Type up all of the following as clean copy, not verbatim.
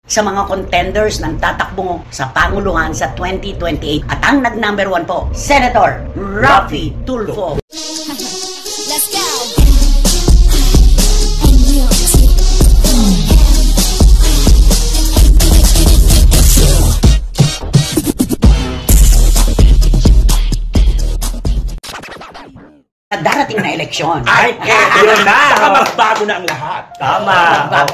sa mga contenders ng tatakbo sa Panguluhan sa 2028. At ang nag-number 1 po, Senator Raffy Tulfo. Let's go! Darating na eleksyon. Ay, yun na! Saka magbago na ang lahat. Tama.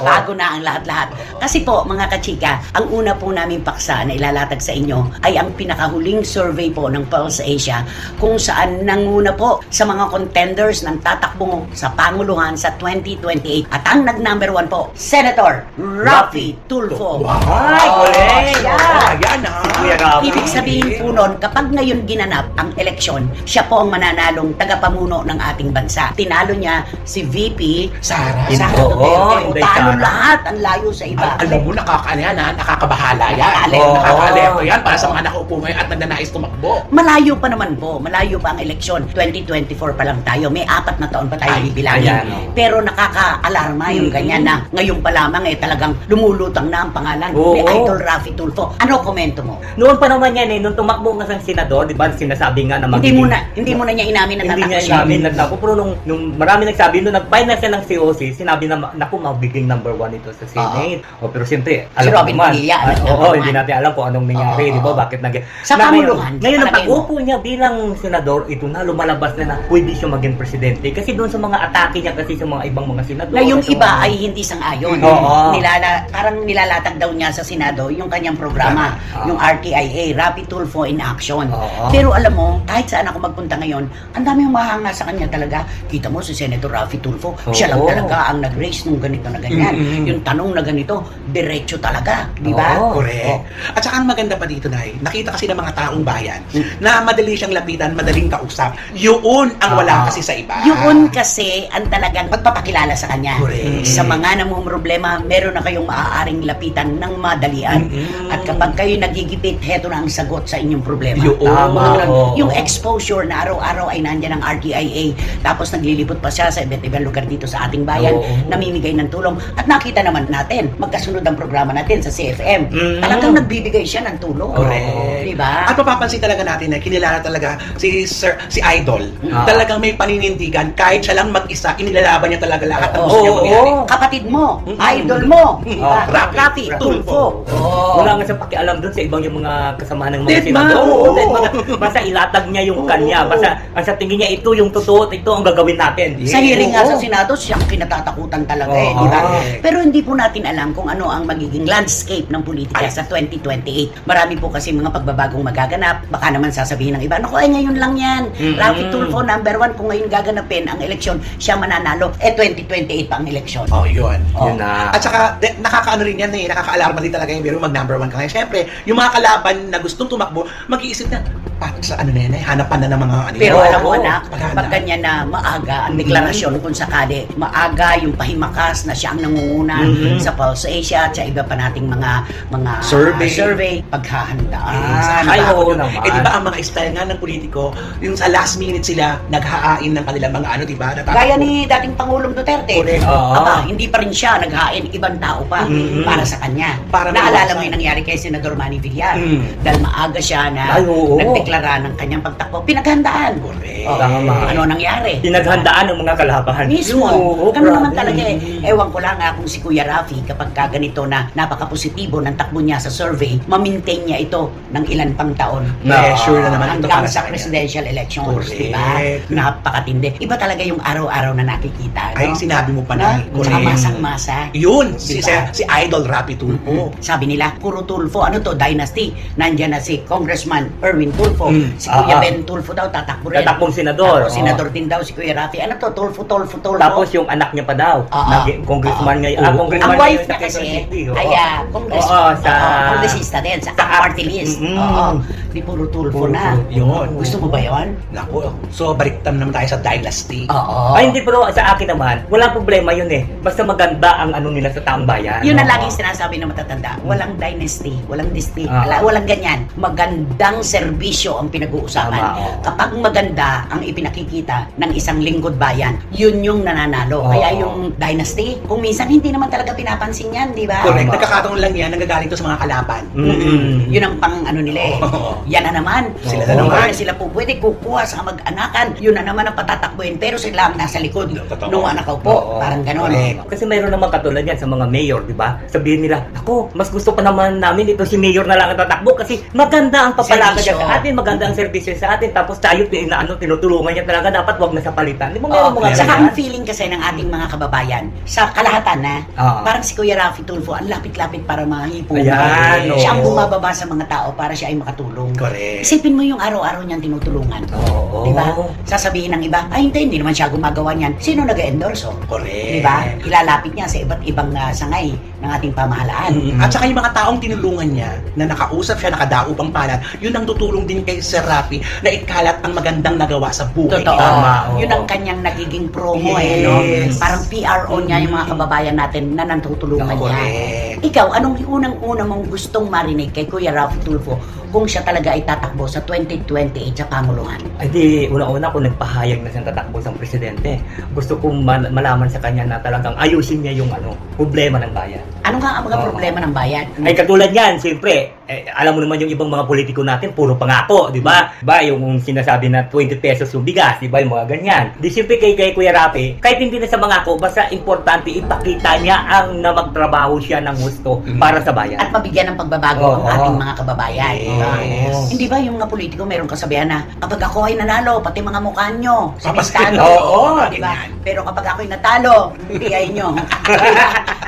Bago na ang lahat-lahat. Kasi po, mga kachika, ang una po naming paksa na ilalatag sa inyo ay ang pinakahuling survey po ng Pulse Asia kung saan nanguna po sa mga contenders ng tatakbo sa Panguluhan sa 2028. At ang nag-number 1 po, Senator Raffy Tulfo. Ay, correct. Ayan na. Kuya Raffy. Ibig sabihin po nun, kapag ngayon ginanap ang eleksyon, siya po ang mananalong tagapamuno ng ating bansa. Tinalo niya si VP Sara. Duterte. Inday Talo Sara. lahat, ang layo sa iba. Alam mo, nakakabahala yan. Nakakaalerto. Nakakaalerto yan para sa mga nakaupo ngayon at nagnanais tumakbo. Malayo pa naman po, malayo pa ang eleksyon. 2024 pa lang tayo, may 4 na taon pa tayo Ay, bibilangin. ayan, Pero nakaka-alarma yung ganyan na ngayon pa lamang talagang lumulutang na ang pangalan Oo. ni Idol Raffy Tulfo. Ano komento mo? Noon pa naman yan nung tumakbo nga sa senador, di ba, sinasabi nga na Hindi mo na niya inamin na hindi tatakbo niya siya. inamin nagtako. Pero nung marami nagsabi, nung nag-file na siya ng COC, sinabi na, naku, mabiging number 1 ito sa Senate. Pero siyempre, Si Robin Padilla, hindi natin alam kung anong nangyari, di ba? Bakit Sa Panguluhan, ngayon, ang palagay mo? pag-upo niya bilang senador, ito na, lumalabas na pwede siya maging presidente. Kasi doon sa mga atake niya kasi sa mga ibang mga senador. Na yung sa iba mga- ay hindi sang-ayon. Oo. Parang nilalatag daw niya sa Senado yung kanyang programa, yung RTIA, Raffy Tulfo in Action. Oo. Pero alam mo, kahit saan ako magpunta ngayon, ang dami yung mahanga sa kanya talaga. Kita mo si Senator Raffy Tulfo, siya lang Oo. talaga ang nag-raise nung ganito na ganyan. Yung tanong na ganito, diretso talaga, di ba? Oo. Correct. At saka ang maganda pa dito, Nay, nakita kasi ng mga taong bayan na madali siyang lapitan, madaling kausap. Yun ang wala kasi sa iba. Yun kasi ang talagang pagpapakilala sa kanya. Correct. Sa mga problema, meron na kayong maaaring lapitan ng madalian. At kapag kayo nagigipit, heto na ang sagot sa inyong problema. Yun. Tama. Oo. Yung exposure na araw-araw ay nandyan ang RTIA, tapos naglilipot pa siya sa iba't ibang lugar dito sa ating bayan, Oo. namimigay ng tulong. At nakita naman natin, magkasunod ang programa natin sa CFM. Talagang nagbibigay siya ng tulong. Correct. Diba? At mapapansin talaga natin na kinilala talaga si Idol. Talagang may paninindigan. Kahit siya lang mag-isa, inilalaban niya talaga lahat ng gusto niya mangyari. Kapatid mo, idol mo, Raffy Tulfo. Wala nga siyang pakialam doon sa ibang yung mga kasamahan ng mga Dead man. senador. Oo. Dahil basta ilatag niya yung kanya. Basta sa tingin niya, ito yung totoo, ito ang gagawin natin. Sa hearing nga sa Senado, siyang kinatatakutan talaga di ba? Correct. Pero hindi po natin alam kung ano ang magiging landscape ng politika sa 2028. Marami po kasi mga pagbabagong magaganap. Baka naman sasabihin ng iba, naku, ngayon lang yan. Raffy Tulfo, number 1, kung ngayon gaganapin ang eleksyon, siya mananalo. 2028 pa ang eleksyon. Yun. Yun na. At saka, nakakaano rin yan nakaka-alarma din talaga yung biro mag-number 1 ka ngayon. Siyempre, yung mga kalaban na gustong tumakbo, mag-iisip na, sa ano na yan, hanapan na ng mga ano. Pero alam mo, Oo, anak, maganda. pag ganyan na maaga ang deklarasyon kung sakali, maaga yung pahimakas na siya ang nangunguna sa Pulse Asia at sa iba pa nating mga survey paghahandaan. Ay, oo naman. Di ba ang mga style nga ng politiko, yung sa last minute sila, naghahain ng kanilang mga ano, di ba? Gaya ni dating Pangulong Duterte. Correct. Aba, hindi pa rin siya naghain, ibang tao pa para sa kanya. Para Naalala maiwasan. mo yung nangyari kay Senador Manny Villar. Dahil maaga siya na Ay, oo. nagdeklara ng kanyang pagtakbo. Pinaghandaan. Correct. Tama. Ano nangyari? Pinaghandaan ng mga kalaban. Mismo. Oo, Ganun naman grabe. talaga Ewan ko lang kung si Kuya Raffy, kapag ganito na napaka-positibo ng takbo niya sa survey, ma-maintain niya ito ng ilan pang taon. Sure na naman ito Hanggang para sa sa kanya. presidential elections, Correct. di ba? Napakatindi. Iba talaga yung araw-araw na nakikita. Ay, sinabi mo pa na. Tsaka masang-masa. Yun, Diba? si Idol Raffy Tulfo. Sabi nila, puro Tulfo. Ano to? Dynasty. Nandyan na si Congressman Erwin Tulfo. Si Kuya Ben Tulfo daw, tatakbo rin. Tatakbong senador. Tapos senador din daw si Kuya Raffy. Ano to? Tulfo. Tapos yung anak niya pa daw, congressman ngayon. Congressman Ang wife ngayon sa na kasi, Quezon City. ay congressista din, sa party list. Di puro Tulfo na. Yun. Gusto mo ba yun? Naku, so baliktad naman tayo sa dynasty. Ay, hindi, pero sa akin naman, walang problema yun Basta maganda ang ano nila sa taong bayan. Yun ang laging sinasabi ng matatanda. Walang dynasty, walang dynasty, walang ganyan. Magandang serbisyo serbisyo ang pinag-uusapan. Tama, oo. Kapag maganda ang ipinakikita ng isang lingkod bayan, yun yung nananalo. Oo. Kaya yung dynasty, kung minsan hindi naman talaga pinapansin yan, di ba? Correct. Tama. Nagkakataon lang yan, nanggagaling to sa mga kalaban. Yun ang pang ano nila eh. Oo. Yan na naman. Sila Oo, na naman. Sila po pwede kukuha sa mag-anakan. Yun na naman ang patatakbuhin. Pero sila ang nasa likod. Totoo. Nung nakaupo. Oo. Parang ganon. Correct. Kasi mayroon naman katulad yan sa mga mayor, di ba? Sabihin nila, ako, mas gusto pa naman namin ito si mayor na lang ang tatakbo kasi maganda ang papalaga niya Serbisyo. sa atin, maganda ang serbisyo sa atin, tapos tayo tinutulungan niya talaga, dapat wag na sa palitan. Di ba meron Oo. mga Saka ganyan? ang feeling kasi ng ating mga kababayan, sa kalahatan na, Oo. parang si Kuya Rafi Tulfo, ang lapit-lapit para mahipo. Ayan, Siya ang oo. bumababa sa mga tao para siya ay makatulong. Correct. Isipin mo yung araw-araw niyang tinutulungan. Oo. Di ba? Sasabihin ng iba, ay hindi naman siya gumagawa niyan. Sino nag-endorse? Correct. Di ba? Ilalapit niya sa iba't ibang sangay ng ating pamahalaan. At saka yung mga taong tinulungan niya, na nakausap siya, nakadaupang palad, yun ang tutulong din kay Sir Rafi na ikalat ang magandang nagawa sa buhay Totoo. niya. Tama, oo. Yun ang kanyang nagiging promo eh, no? Yes. Parang PRO niya yung mga kababayan natin na nantutulungan niya. Correct. Ikaw, anong unang-una mong gustong marinig kay Kuya Rafi Tulfo kung siya talaga ay tatakbo sa 2028 sa Panguluhan? Ay di, una-una kung nagpahayag na siyang tatakbo sa presidente, gusto kong malaman sa kanya na talagang ayusin niya yung problema ng bayan. Ano nga ang mga Oo. problema ng bayan? Ay katulad yan, siyempre, alam mo naman yung ibang mga politiko natin, puro pangako, di ba? Ba, yung sinasabi na 20 pesos yung bigas, di ba? Yung mga ganyan. Di siyempre kay Kuya Rafi, kahit hindi na sa mangako, basta importante ipakita niya ang na magtrabaho siya ng gusto para sa bayan. At mabigyan ng pagbabago ang Oo. ating mga kababayan. di ba? Yes. Hindi ba yung mga politiko mayroong kasabihan na kapag ako ay nanalo, pati mga mukha nyo, Papas- sinistado. Oo, di ba? ganyan. Pero kapag ako ay natalo, bigay nyo.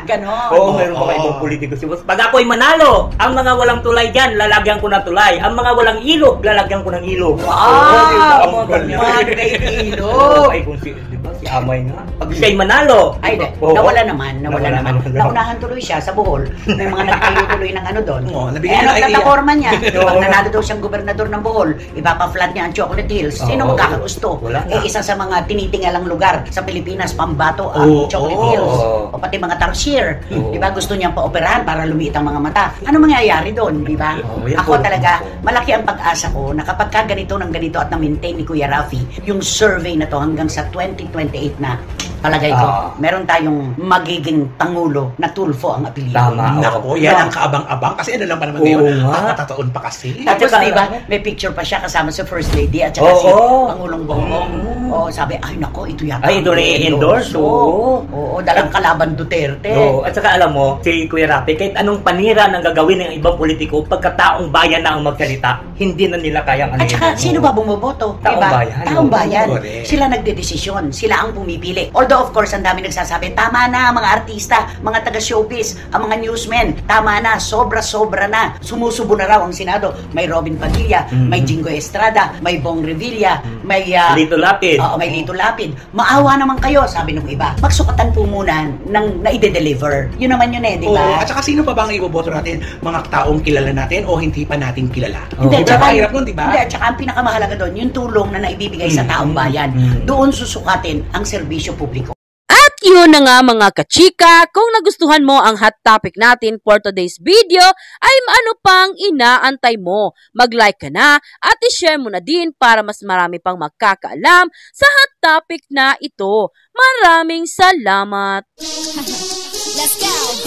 Ganon. Oo, meron pa kayo ibang politiko si boss. Pag ako'y manalo, ang mga walang tulay dyan, lalagyan ko ng tulay. Ang mga walang ilog, lalagyan ko ng ilog. Wow! Oo, di ba? Ang mga ganyan. Magday ilog! Ay, kung di ba, si Amay nga. Pag siya'y manalo. Ay, Oo. nawala naman. Nawala naman. Naunahan tuloy siya sa Bohol. May mga nagtayo-tuloy ng ano doon. Oo, Eh, nabigyan ano ng idea. plataforma niya? Oo. Pag nanalo daw siyang gobernador ng Bohol, ipapa-flat niya ang Chocolate Hills. Sino Oo. magkakagusto? Wala na. Eh, isa sa mga tinitingalang lugar sa Pilipinas, Pambato, Oo. ang Chocolate Hills. Oo. O pati mga tarsier. Oo. Di ba? Gusto niyang paoperahan para lumiit ang mga mata. Ano mangyayari doon? Di ba? Oo, yan Ako po. talaga, malaki ang pag-asa ko na kapag ka ganito ng ganito at na-maintain ni Kuya Rafi, yung survey na to hanggang sa 2028 na, palagay ko, meron tayong magiging Pangulo na Tulfo ang apelido. Tama. Naku, yan ang kaabang-abang kasi ano lang pa naman Oo ngayon, nga. kakataon pa kasi. Tapos, At saka, di ba, may picture pa siya kasama sa First Lady at saka Oo. si Pangulong Bongbong. Oo, sabi, ay nako, ito yata. Ay, ito na i-endorse, oo. Oo, dalang kalaban Duterte. No, at saka alam mo, si Kuya Rafi, kahit anong panira ng gagawin ng ibang politiko, pagkataong bayan na ang magsalita, hindi na nila kayang At saka, sino ba bumoboto? Taong Diba? bayan. Taong bayan. Correct. Sila nagdedesisyon. Sila ang pumipili. Although, of course, ang dami nagsasabi, tama na, mga artista, mga taga-showbiz, ang mga newsmen, tama na, sobra-sobra na. Sumusubo na raw ang Senado. May Robin Padilla, may Jingo Estrada, may Bong Revilla, may... Lito Lapid. Oo, may Lito Lapid. Maawa naman kayo, sabi nung iba. Magsukatan po muna ng na-deliver. Yun naman yun eh, di Oo, ba? at saka sino pa ba ang iboboto natin? Mga taong kilala natin o hindi pa natin kilala? Hindi, Diba? tsaka, Mahirap nun, di ba? hindi, tsaka ang pinakamahalaga doon, yung tulong na naibibigay sa taong bayan. Doon susukatin ang serbisyo publiko. At yun na nga mga kachika, kung nagustuhan mo ang hot topic natin for today's video, ay ano pang inaantay mo? Mag-like ka na at i-share mo na din para mas marami pang magkakaalam sa hot topic na ito. Maraming salamat! Let's go.